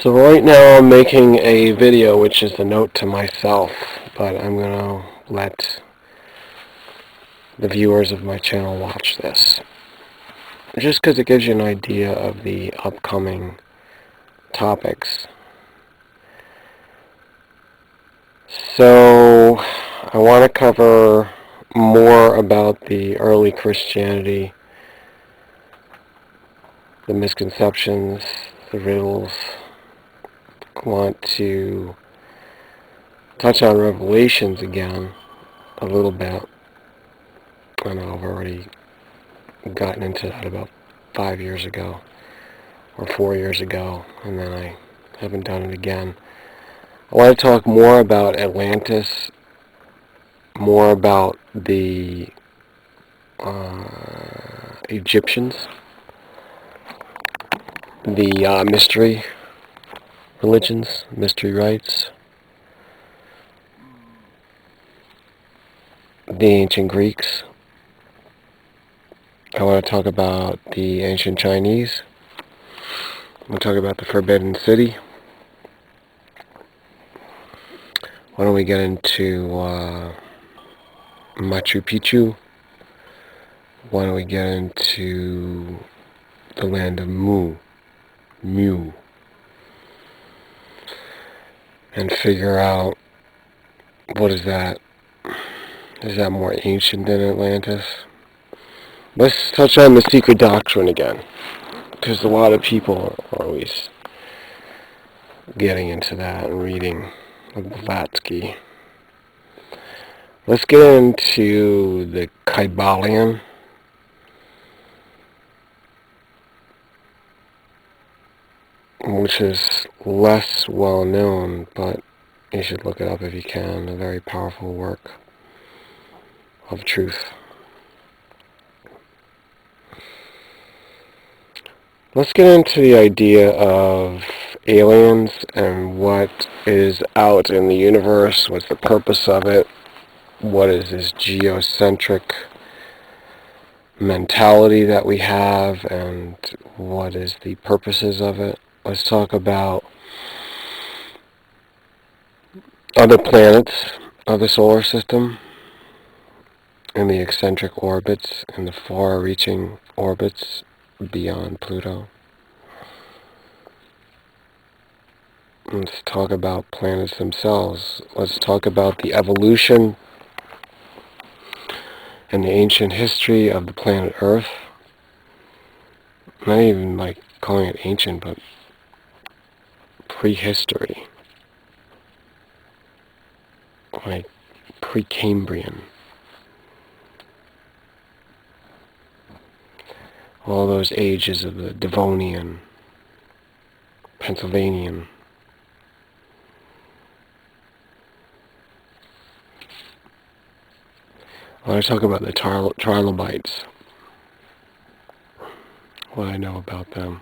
So right now I'm making a video which is a note to myself, but I'm going to let the viewers of my channel watch this. Just because it gives you an idea of the upcoming topics. So I want to cover more about the early Christianity, the misconceptions, the riddles. I want to touch on Revelations again a little bit. I know I've already gotten into that about 5 years ago or 4 years ago, and then I haven't done it again. I want to talk more about Atlantis, more about the Egyptians, the mystery religions, mystery rites, the ancient Greeks. I want to talk about the ancient Chinese. I want to talk about the Forbidden City. Why don't we get into Machu Picchu? Why don't we get into the land of Mu, and figure out what is that? Is that more ancient than Atlantis? Let's touch on the secret doctrine again, because a lot of people are always getting into that and reading Blavatsky. Let's get into the Kybalion. Which is less well known, but you should look it up if you can. A very powerful work of truth. Let's get into the idea of aliens and what is out in the universe, what's the purpose of it, what is this geocentric mentality that we have, and what is the purposes of it. Let's talk about other planets of the solar system and the eccentric orbits and the far-reaching orbits beyond Pluto. Let's talk about planets themselves. Let's talk about the evolution and the ancient history of the planet Earth. Not even like calling it ancient, but prehistory. Like Precambrian. All those ages of the Devonian, Pennsylvanian. I want to talk about the trilobites. What I know about them.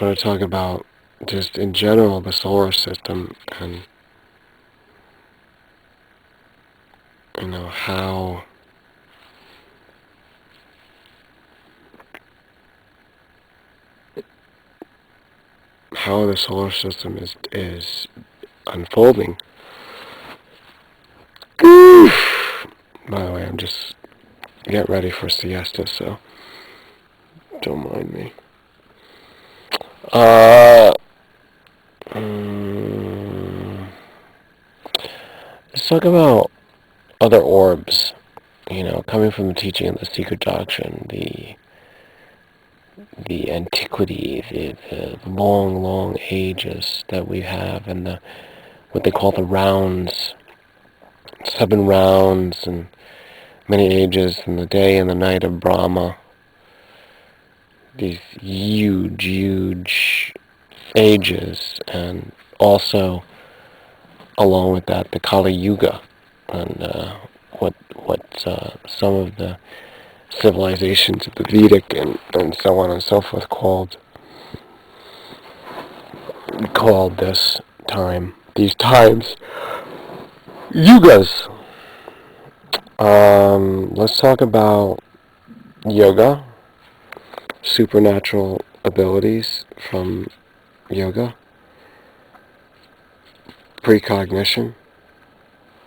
I want to talk about just in general the solar system and how the solar system is unfolding. By the way, I'm just getting ready for siesta, so don't mind me. Let's talk about other orbs, coming from the teaching of the secret doctrine, the antiquity, the long ages that we have, and what they call the rounds, 7 rounds, and many ages, and the day and the night of Brahma. These huge ages, and also along with that the Kali Yuga, and what some of the civilizations of the Vedic and so on and so forth called these times, yugas. Let's talk about yoga, supernatural abilities from yoga, precognition.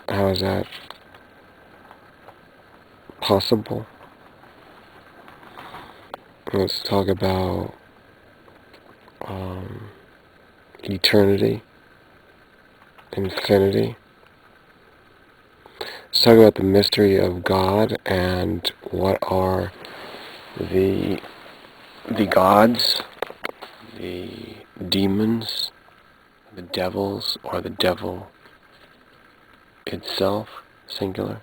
How is that possible? Let's talk about eternity, infinity. Let's talk about the mystery of God and what are the gods, the demons, the devils, or the devil itself, singular.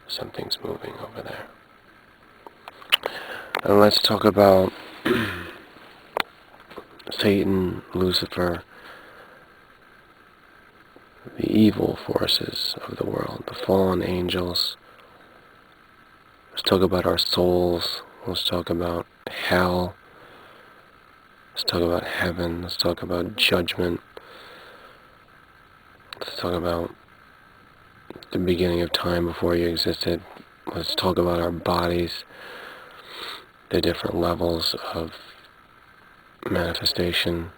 Something's moving over there. And let's talk about Satan, Lucifer, the evil forces of the world, the fallen angels. Let's talk about our souls. Let's talk about hell. Let's talk about heaven. Let's talk about judgment. Let's talk about the beginning of time before you existed. Let's talk about our bodies, the different levels of manifestation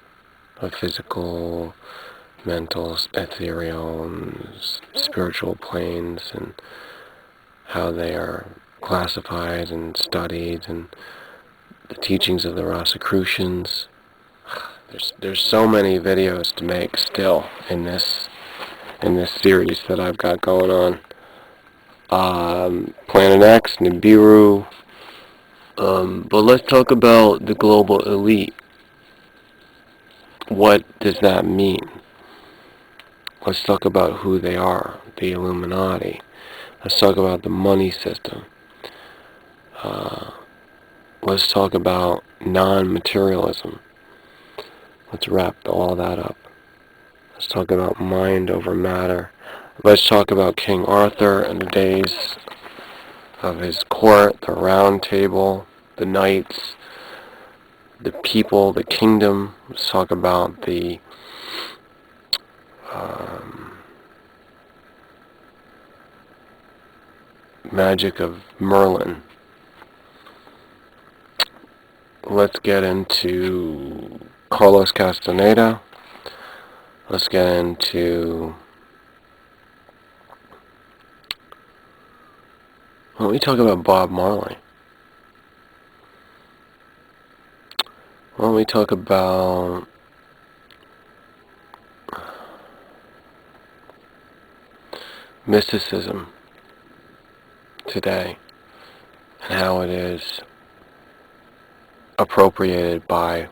of physical, mental, ethereal, and spiritual planes, and how they are classified and studied, and the teachings of the Rosicrucians. There's so many videos to make still in this series that I've got going on. Planet X, Nibiru. But let's talk about the global elite. What does that mean? Let's talk about who they are, the Illuminati. Let's talk about the money system. Let's talk about non-materialism. Let's wrap all that up. Let's talk about mind over matter. Let's talk about King Arthur and the days of his court, the round table, the knights, the people, the kingdom. Let's talk about the magic of Merlin. Let's get into Carlos Castaneda. Let's get into... Why don't we talk about Bob Marley? Why don't we talk about mysticism today and how it is appropriated by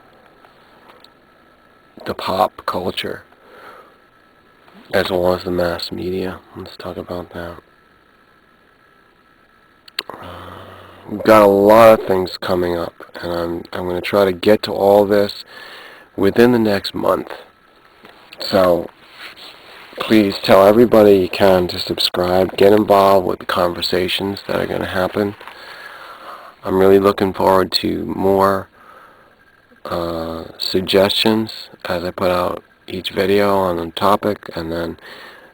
the pop culture as well as the mass media. Let's talk about that. We've got a lot of things coming up, and I'm going to try to get to all this within the next month. So please tell everybody you can to subscribe, get involved with the conversations that are going to happen. I'm really looking forward to more suggestions as I put out each video on a topic, and then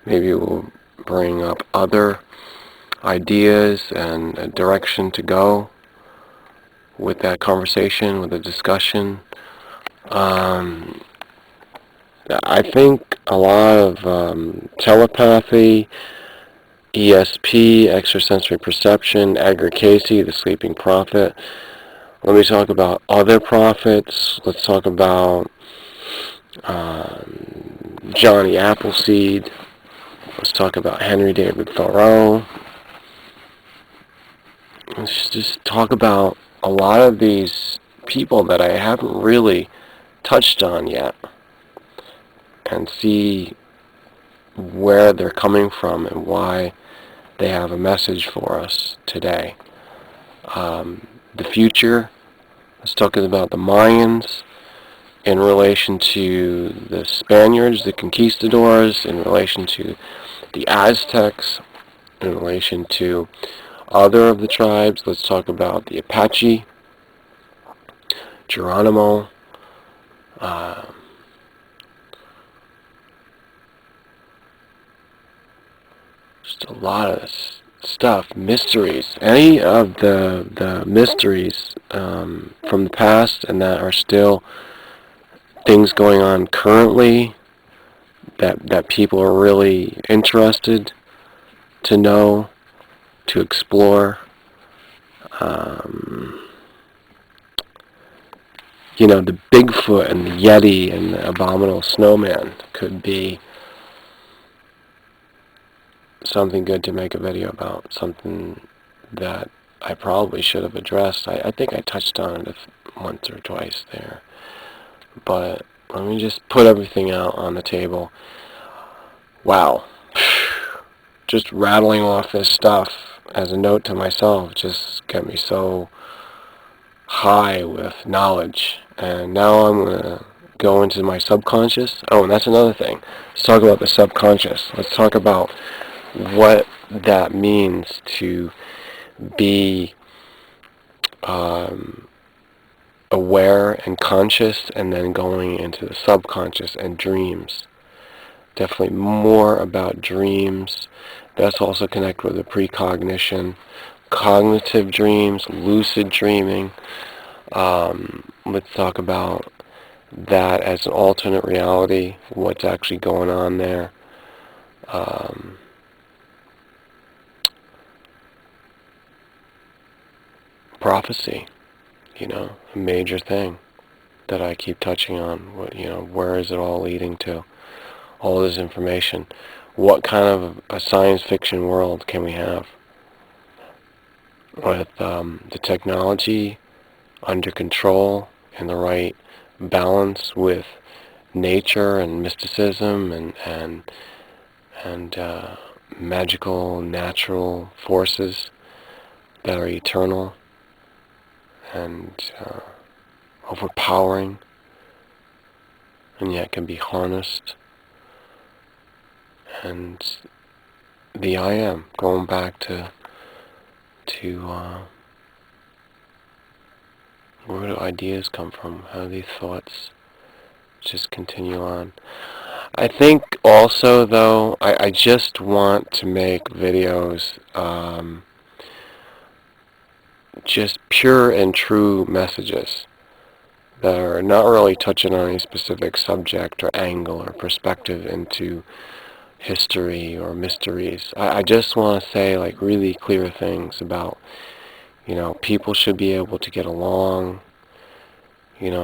maybe we'll bring up other ideas and a direction to go with that conversation, with the discussion. I think a lot of telepathy, ESP, extrasensory perception, Edgar Cayce, the sleeping prophet. Let me talk about other prophets. Let's talk about Johnny Appleseed. Let's talk about Henry David Thoreau. Let's just talk about a lot of these people that I haven't really touched on yet, and see where they're coming from and why they have a message for us today. The future, let's talk about the Mayans in relation to the Spaniards, the conquistadors, in relation to the Aztecs, in relation to other of the tribes. Let's talk about the Apache, Geronimo, just a lot of stuff, mysteries, any of the mysteries from the past and that are still things going on currently that people are really interested to know, to explore. The Bigfoot and the Yeti and the abominable snowman could be something good to make a video about, something that I probably should have addressed. I think I touched on it once or twice there. But let me just put everything out on the table. Wow. Just rattling off this stuff as a note to myself just got me so high with knowledge. And now I'm going to go into my subconscious. Oh, and that's another thing. Let's talk about the subconscious. Let's talk about what that means to be aware and conscious, and then going into the subconscious and dreams. Definitely more about dreams. That's also connected with the precognition, cognitive dreams, lucid dreaming. Let's talk about that as an alternate reality, what's actually going on there. Prophecy, a major thing that I keep touching on. Where is it all leading to? All this information. What kind of a science fiction world can we have with the technology under control and the right balance with nature and mysticism and magical natural forces that are eternal and overpowering, and yet can be harnessed? And the I am, going back to where do ideas come from? How do these thoughts just continue on? I think also, though, I just want to make videos just pure and true messages that are not really touching on any specific subject or angle or perspective into history or mysteries. I just want to say really clear things about, people should be able to get along,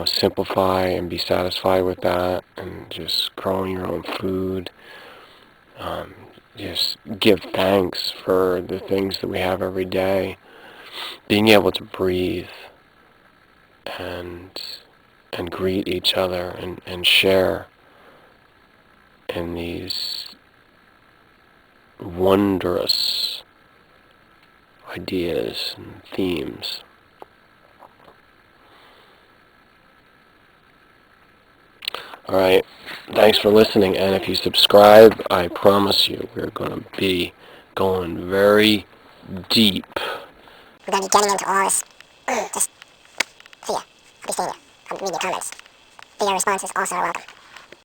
simplify and be satisfied with that, and just growing your own food. Just give thanks for the things that we have every day. Being able to breathe and greet each other and share in these wondrous ideas and themes. Alright, thanks for listening, and if you subscribe, I promise you we're going to be going very deep. We're going to be getting into all this. Just see ya. I'll be seeing you. I'll read your comments. Video responses also are welcome.